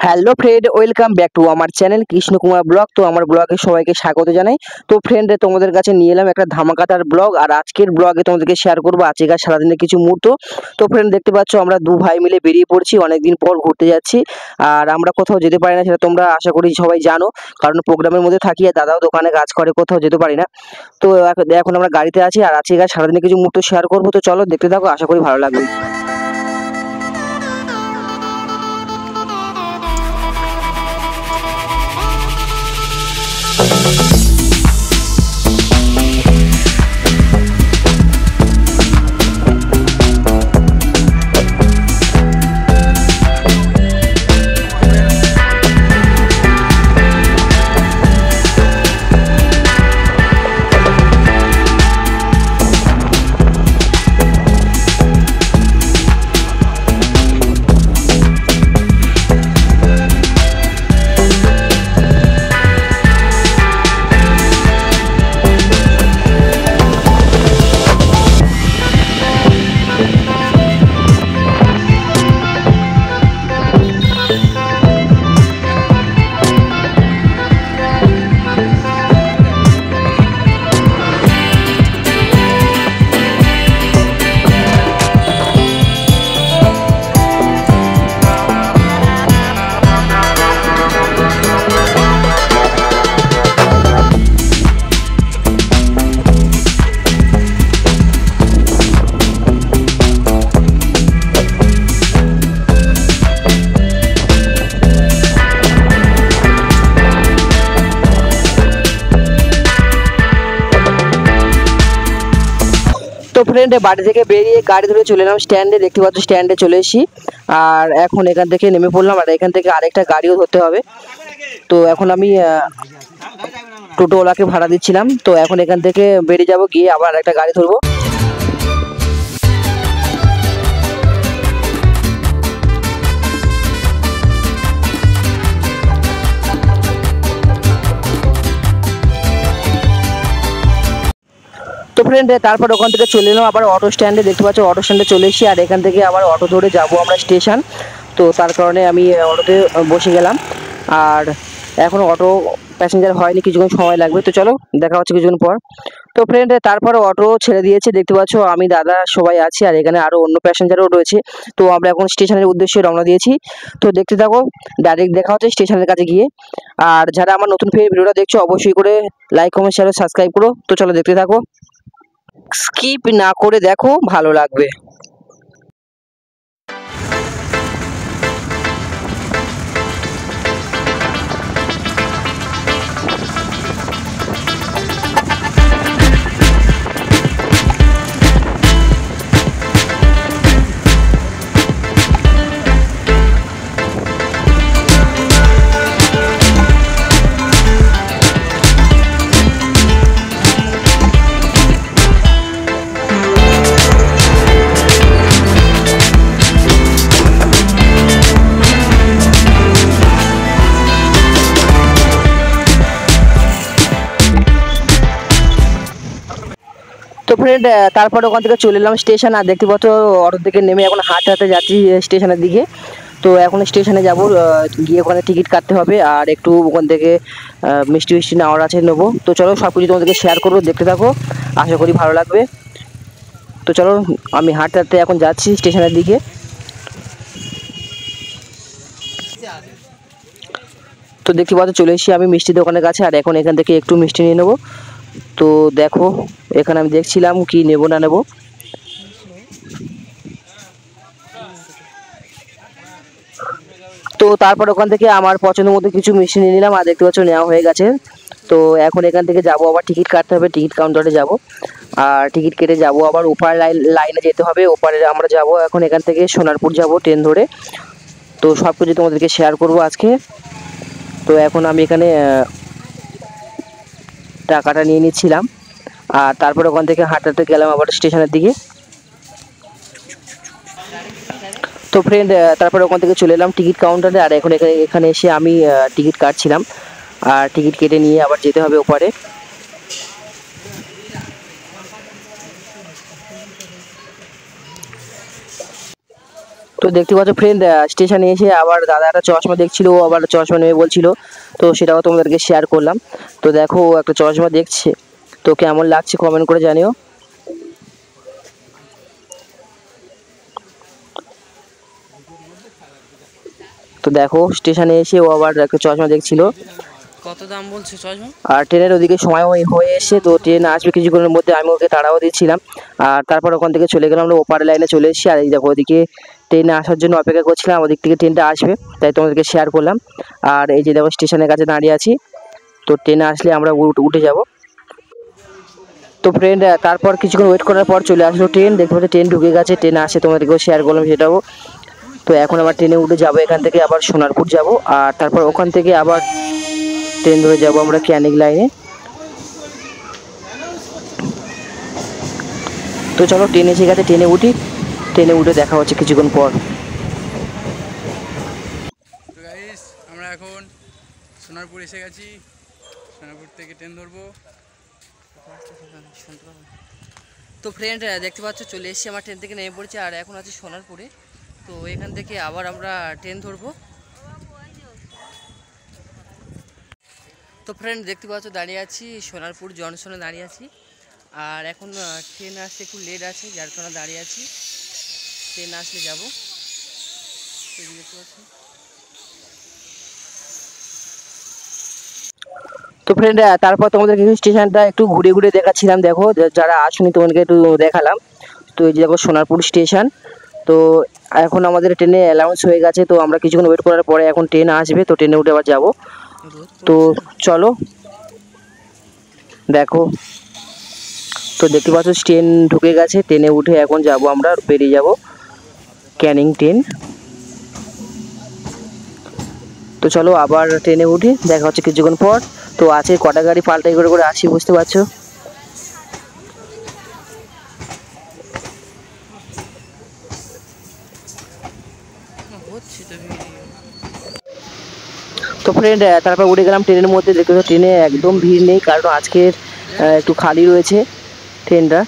Hello friend, welcome back to আমার channel Krishna Kumar blog. তো আমার ব্লগে সবাইকে স্বাগত জানাই। তো ফ্রেন্ড, তোমাদের কাছে নিয়ে এলাম একটা ধামাকাদার ব্লগ। আর আজকের ব্লগে তোমাদেরকে শেয়ার করবো আজকের সারাদিনের কিছু মুহূর্ত। তো ফ্রেন্ড, দেখতে পাচ্ছ আমরা দু ভাই মিলে বেরিয়ে পড়ছি, অনেকদিন পর ঘুরতে যাচ্ছি। আর আমরা কোথাও যেতে পারি না, সেটা তোমরা আশা করি সবাই জানো, কারণ প্রোগ্রামের মধ্যে থাকি আর দাদাও দোকানে কাজ করে, কোথাও যেতে পারি না। তো এখন আমরা গাড়িতে আছি আর আজকের সারাদিনের কিছু মুহূর্ত শেয়ার করবো। তো চলো দেখতে থাকো, আশা করি ভালো লাগবে। তো ফ্রেন্ড, বাড়ি থেকে বেরিয়ে গাড়ি ধরে চলে এলাম স্ট্যান্ডে। দেখতে পাচ্ছ স্ট্যান্ডে চলে এসেছি। আর এখন এখান থেকে নেমে পড়লাম, আর এখান থেকে আরেকটা গাড়িও ধরতে হবে। তো এখন আমি টোটোওয়ালাকে ভাড়া দিচ্ছিলাম। তো এখন এখান থেকে বেরিয়ে যাব, গিয়ে আবার একটা গাড়ি ধরবো। তো ফ্রেন্ড, তারপর ওখান থেকে চলে এলাম আবার অটো স্ট্যান্ডে। দেখতে পাচ্ছ অটো স্ট্যান্ডে চলে এসেছি, আর এখান থেকে আবার অটো ধরে যাব আমরা স্টেশন। তো তার কারণে আমি অটোতে বসে গেলাম। আর এখন অটো প্যাসেঞ্জার হয়নি, কিছুক্ষণ সময় লাগবে। তো চলো দেখা হচ্ছে কিছুক্ষণ পর। তো ফ্রেন্ড, তারপরে অটো ছেড়ে দিয়েছে। দেখতে পাচ্ছ আমি, দাদা সবাই আছি, আর এখানে আরও অন্য প্যাসেঞ্জারও রয়েছে। তো আমরা এখন স্টেশনের উদ্দেশ্যে রওনা দিয়েছি। তো দেখতে থাকো, ডাইরেক্ট দেখা হচ্ছে স্টেশনের কাছে গিয়ে। আর যারা আমার নতুন ভিডিওটা দেখছো, অবশ্যই করে লাইক, কমেন্ট, শেয়ার, সাবস্ক্রাইব করো। তো চলো দেখতে থাকো, স্কিপ না করে দেখো, ভালো লাগবে। তো ফ্রেন্ড, তারপরে ওখান থেকে চলে এলাম স্টেশন। আর দেখতে পাচ্ছ অটো থেকে নেমে এখন হাঁটতে হাঁটতে যাচ্ছি স্টেশনের দিকে। তো এখন স্টেশনে যাব, গিয়ে ওখানে টিকিট কাটতে হবে, আর একটু ওখান থেকে মিষ্টি মিষ্টি নেওয়ার আছে, নেবো। তো চলো সব কিছু তোমাদেরকে শেয়ার করবো, দেখতে থাকো, আশা করি ভালো লাগবে। তো চলো, আমি হাঁটতে হাঁটতে এখন যাচ্ছি স্টেশনের দিকে। তো দেখতে পাচ্ছ চলে এসেছি আমি মিষ্টি দোকানের কাছে, আর এখন এখান থেকে একটু মিষ্টি নিয়ে নেবো। তো দেখো, এখানে আমি দেখছিলাম কি নেব না নেব। তো তারপর ওখান থেকে আমার পছন্দের মতো কিছু মিষ্টি নিয়ে নিলাম, আর দেখতে পাচ্ছ নেওয়া হয়ে গেছে। তো এখন এখান থেকে যাব, আবার টিকিট কাটতে হবে, টিকিট কাউন্টারে যাব। আর টিকিট কেটে যাব, আবার ওপার লাইনে যেতে হবে। ওপারে আমরা যাব এখন এখান থেকে সোনারপুর যাব ট্রেন ধরে। তো সব কিছু তোমাদেরকে শেয়ার করব আজকে। তো এখন আমি এখানে টাকাটা নিয়ে নিচ্ছিলাম, আর তারপর ওখান থেকে হাঁটাতে গেলাম আবার স্টেশনের দিকে। তো ফ্রেন্ড, তারপরে ওখান থেকে চলে এলাম টিকিট কাউন্টারে, আর এখন এখানে এসে আমি টিকিট কাটছিলাম। আর টিকিট কেটে নিয়ে আবার যেতে হবে ওপারে। তো দেখতে পাচ্ছ ফ্রেন্ড, স্টেশনে এসে আবার দাদা একটা চশমা দেখছিল, ও আবার চশমা নেবে বলছিল, তো সেটাও তোমাদেরকে শেয়ার করলাম। তো দেখো ও একটা চশমা দেখছে, তো কেমন লাগছে কমেন্ট করে জানিও। তো দেখো স্টেশনে এসে ও আবার একটা চশমা দেখছিল। কত দাম বলছে চশমা? আর ট্রেনের ওদিকে সময় হয়ে এসে, তো ট্রেন আসবে কিছুক্ষণের মধ্যে, আমি ওকে তাড়াও দিচ্ছিলাম। আর তারপর ওখান থেকে চলে গেলাম, আমরা ওপার লাইনে চলে এসেছি। আর এই দেখো ওদিকে ট্রেনে আসার জন্য অপেক্ষা করছিলাম, ওদিক থেকে ট্রেনটা আসবে, তাই তোমাদেরকে শেয়ার করলাম। আর এই যে দেখো স্টেশনের কাছে দাঁড়িয়ে আছি, তো ট্রেনে আসলে আমরা উঠে যাব। তো ফ্রেন্ড, তারপর কিছুক্ষণ ওয়েট করার পর চলে আসলো ট্রেন। দেখতে পাচ্ছি ট্রেন ঢুকে গেছে, ট্রেন আসে, তোমাদেরকেও শেয়ার করলাম সেটাও। তো এখন আবার ট্রেনে উঠে যাব, এখান থেকে আবার সোনারপুর যাব, আর তারপর ওখান থেকে আবার ট্রেন ধরে যাব আমরা ক্যানিং লাইনে। তো চলো ট্রেন এসে গেছে, ট্রেনে উঠি, ট্রেনে উঠে দেখা হচ্ছে কিছুক্ষণ পর। তো গাইস, আমরা এখন সোনারপুর এসে গেছি। সোনারপুর থেকে ট্রেন ধরবো। তো ফ্রেন্ড, দেখতে পাচ্ছ চলে এসেছি, আমার ট্রেন থেকে নেমে পড়েছি, আর এখন আছি সোনারপুরে। তো এখান থেকে আবার আমরা ট্রেন ধরবো। তো ফ্রেন্ড, দেখতে পাচ্ছ দাঁড়িয়ে আছি সোনারপুর জংশনে দাঁড়িয়ে আছি। আর এখন ট্রেন আসতে একটু লেট আছে, যার কারণে দাঁড়িয়ে আছি। ট্রেন আসলে যাবো। দেখতে পাচ্ছি। তো ফ্রেন্ড, তারপর তোমাদেরকে স্টেশনটা একটু ঘুরে ঘুরে দেখাচ্ছিলাম। দেখো যারা আসুনি তোমাদেরকে একটু দেখালাম। তো এই যে দেখো সোনারপুর স্টেশন। তো এখন আমাদের ট্রেনে অ্যালাউন্স হয়ে গেছে, তো আমরা কিছুক্ষণ ওয়েট করার পরে এখন ট্রেন আসবে, তো ট্রেনে উঠে আবার যাবো। তো চলো দেখো, তো দেখতে পাচ্ছ ট্রেন ঢুকে গেছে, ট্রেনে উঠে এখন যাব, আমরা বেরিয়ে যাব ক্যানিং ট্রেন। তো চলো আবার ট্রেনে উঠি, দেখা হচ্ছে কিছুক্ষণ পর। তো আছে কটা গাড়ি পাল্টাই করে করে আসি, বুঝতে পারছো। তো ফ্রেন্ড, তারপর উঠে গেলাম ট্রেনের মধ্যে। দেখতে পাচ্ছ ট্রেনে একদম ভিড় নেই, কারণ আজকের একটু খালি রয়েছে ট্রেনটা।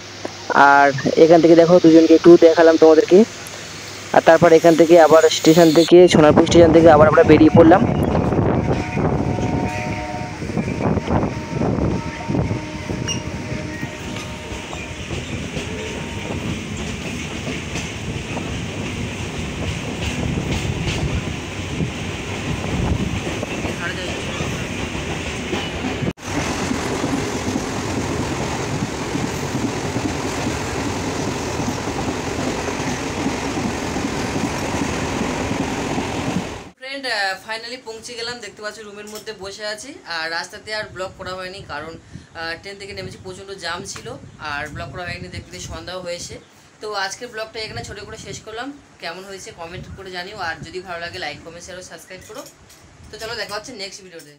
আর এখান থেকে দেখো দুজনকে একটু দেখালাম তোমাদেরকে। আর তারপর এখান থেকে আবার স্টেশন থেকে, সোনারপুর স্টেশন থেকে আবার আমরা বেরিয়ে পড়লাম। ফ্রেন্ড, ফাইনালি পৌঁছে গেলাম। দেখতে পাচ্ছি রুমের মধ্যে বসে আছি, আর রাস্তাতে আর ব্লগ করা হয়নি, কারণ ট্রেন থেকে নেমেছি, প্রচণ্ড জাম ছিল, আর ব্লগ করা হয়নি। দেখতে সন্ধ্যাও হয়েছে। তো আজকের ব্লগটা এখানে ছোটো করে শেষ করলাম। কেমন হয়েছে কমেন্ট করে জানিও, আর যদি ভালো লাগে লাইক কমেন্ট শেয়ার ও সাবস্ক্রাইব করো। তো চলো দেখা হচ্ছে নেক্সট ভিডিওতে।